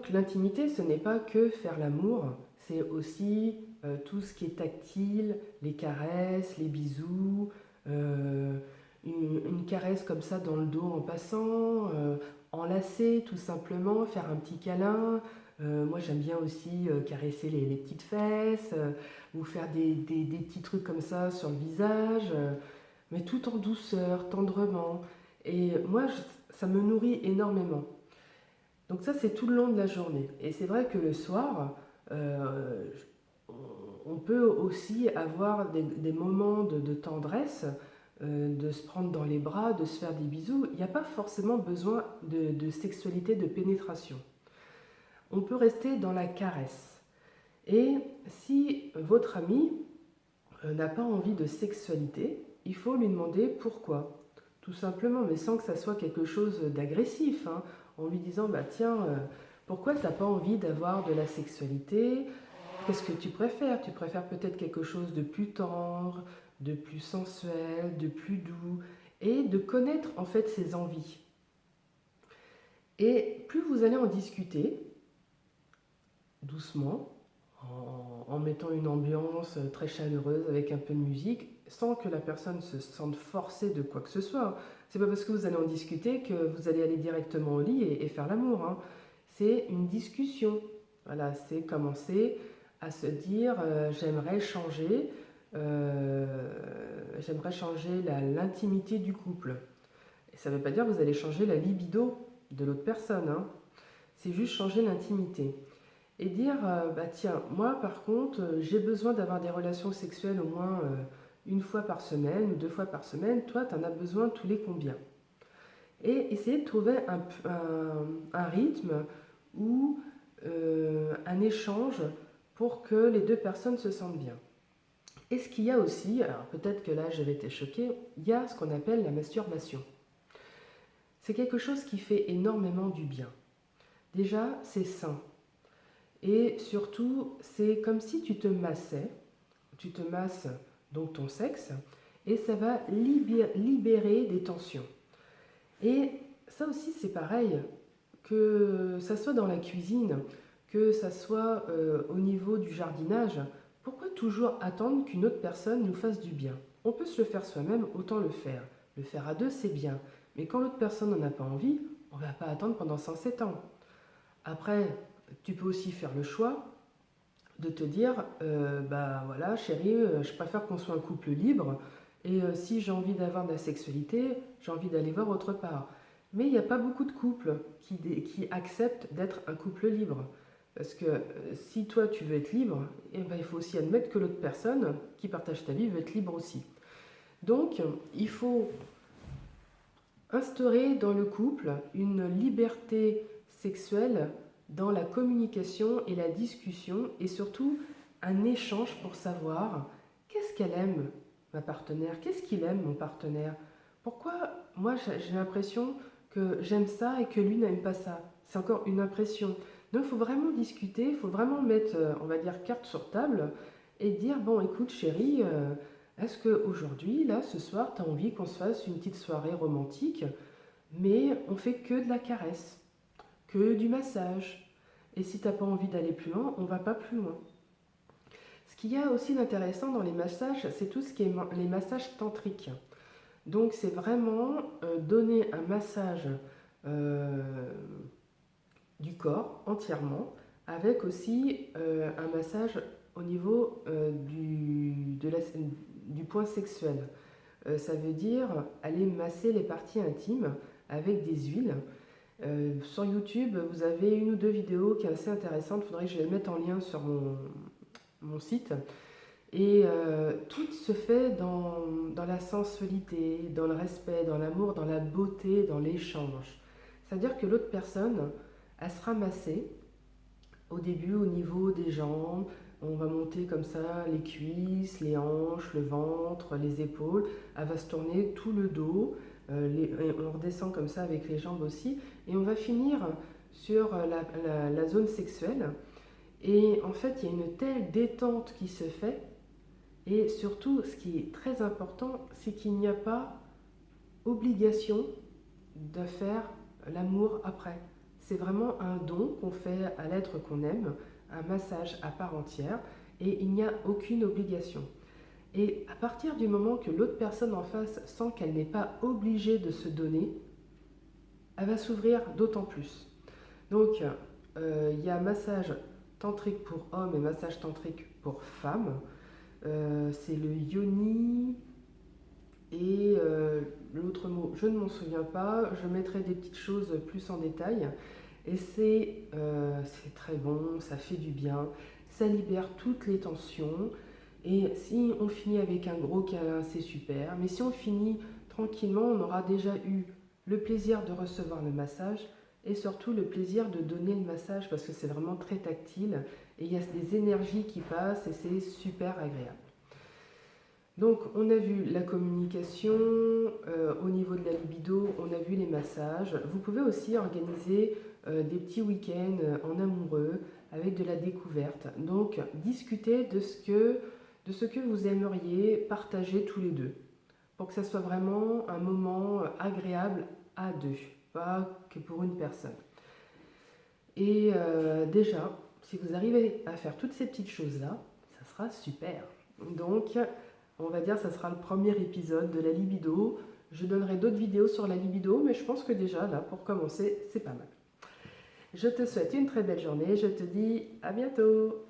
Donc l'intimité, ce n'est pas que faire l'amour, c'est aussi tout ce qui est tactile, les caresses, les bisous, euh, une caresse comme ça dans le dos en passant, enlacer tout simplement, faire un petit câlin. Moi j'aime bien aussi caresser les petites fesses, ou faire des petits trucs comme ça sur le visage, mais tout en douceur, tendrement. Et moi, ça me nourrit énormément. Donc ça, c'est tout le long de la journée. Et c'est vrai que le soir, euh, on peut aussi avoir des moments de tendresse, de se prendre dans les bras, de se faire des bisous. Il n'y a pas forcément besoin de sexualité, de pénétration. On peut rester dans la caresse. Et si votre ami n'a pas envie de sexualité, il faut lui demander pourquoi. Tout simplement, mais sans que ça soit quelque chose d'agressif, hein, en lui disant, bah tiens, pourquoi tu n'as pas envie d'avoir de la sexualité? Qu'est-ce que tu préfères? Tu préfères peut-être quelque chose de plus tendre, de plus sensuel, de plus doux, et de connaître en fait ses envies. Et plus vous allez en discuter, doucement, en mettant une ambiance très chaleureuse avec un peu de musique, sans que la personne se sente forcée de quoi que ce soit. C'est pas parce que vous allez en discuter que vous allez aller directement au lit et faire l'amour, hein. C'est une discussion. Voilà, c'est commencer à se dire euh, j'aimerais changer l'intimité du couple. Et ça ne veut pas dire que vous allez changer la libido de l'autre personne, hein. C'est juste changer l'intimité et dire bah tiens, moi par contre, j'ai besoin d'avoir des relations sexuelles au moins une fois par semaine ou deux fois par semaine, toi tu en as besoin tous les combien? Et essayer de trouver un rythme ou un échange pour que les deux personnes se sentent bien. Et ce qu'il y a aussi, alors peut-être que là je vais te choquer, il y a ce qu'on appelle la masturbation. C'est quelque chose qui fait énormément du bien. Déjà, c'est sain. Et surtout, c'est comme si tu te masses donc ton sexe, et ça va libérer des tensions. Et ça aussi, c'est pareil, que ça soit dans la cuisine, que ça soit au niveau du jardinage. Pourquoi toujours attendre qu'une autre personne nous fasse du bien? On peut se le faire soi-même, autant le faire. Le faire à deux, c'est bien. Mais quand l'autre personne n'en a pas envie, on ne va pas attendre pendant 107 ans. Après, tu peux aussi faire le choix de te dire bah voilà chérie, je préfère qu'on soit un couple libre et si j'ai envie d'avoir de la sexualité, j'ai envie d'aller voir autre part. Mais il n'y a pas beaucoup de couples qui acceptent d'être un couple libre. Parce que si toi tu veux être libre, eh ben, il faut aussi admettre que l'autre personne qui partage ta vie veut être libre aussi. Donc il faut instaurer dans le couple une liberté sexuelle dans la communication et la discussion et surtout un échange pour savoir qu'est-ce qu'elle aime ma partenaire, qu'est-ce qu'il aime mon partenaire, pourquoi moi j'ai l'impression que j'aime ça et que lui n'aime pas ça. C'est encore une impression. Donc il faut vraiment discuter, il faut vraiment mettre, on va dire, carte sur table et dire, bon écoute chérie, est-ce qu'aujourd'hui, là, ce soir, tu as envie qu'on se fasse une petite soirée romantique, mais on fait que de la caresse, que du massage. Et si tu n'as pas envie d'aller plus loin, on va pas plus loin. Ce qu'il y a aussi d'intéressant dans les massages, c'est tout ce qui est les massages tantriques. Donc c'est vraiment donner un massage euh, du corps entièrement, avec aussi un massage au niveau du point sexuel. Ça veut dire aller masser les parties intimes avec des huiles. Sur YouTube, vous avez une ou deux vidéos qui est assez intéressante. Il faudrait que je les mette en lien sur mon site. Et tout se fait dans la sensualité, dans le respect, dans l'amour, dans la beauté, dans l'échange. C'est-à-dire que l'autre personne, elle sera massée au début au niveau des jambes. On va monter comme ça les cuisses, les hanches, le ventre, les épaules. Elle va se tourner tout le dos. Et on redescend comme ça avec les jambes aussi. Et on va finir sur la zone sexuelle. Et en fait, il y a une telle détente qui se fait. Et surtout, ce qui est très important, c'est qu'il n'y a pas obligation de faire l'amour après. c'est vraiment un don qu'on fait à l'être qu'on aime, un massage à part entière, et il n'y a aucune obligation. Et à partir du moment que l'autre personne en face sent qu'elle n'est pas obligée de se donner, elle va s'ouvrir d'autant plus. Donc, il y a massage tantrique pour hommes et massage tantrique pour femmes. C'est le yoni et l'autre mot, je ne m'en souviens pas. Je mettrai des petites choses plus en détail. Et c'est très bon, ça fait du bien, ça libère toutes les tensions. Et si on finit avec un gros câlin, c'est super. Mais si on finit tranquillement, on aura déjà eu le plaisir de recevoir le massage et surtout le plaisir de donner le massage parce que c'est vraiment très tactile et il y a des énergies qui passent et c'est super agréable. Donc on a vu la communication, au niveau de la libido, on a vu les massages. Vous pouvez aussi organiser des petits week-ends en amoureux avec de la découverte. Donc discutez de ce que vous aimeriez partager tous les deux pour que ça soit vraiment un moment agréable à deux, pas que pour une personne. Et déjà, si vous arrivez à faire toutes ces petites choses-là, ça sera super. Donc, on va dire que ça sera le premier épisode de la libido. Je donnerai d'autres vidéos sur la libido, mais je pense que déjà, là, pour commencer, c'est pas mal. Je te souhaite une très belle journée. Je te dis à bientôt.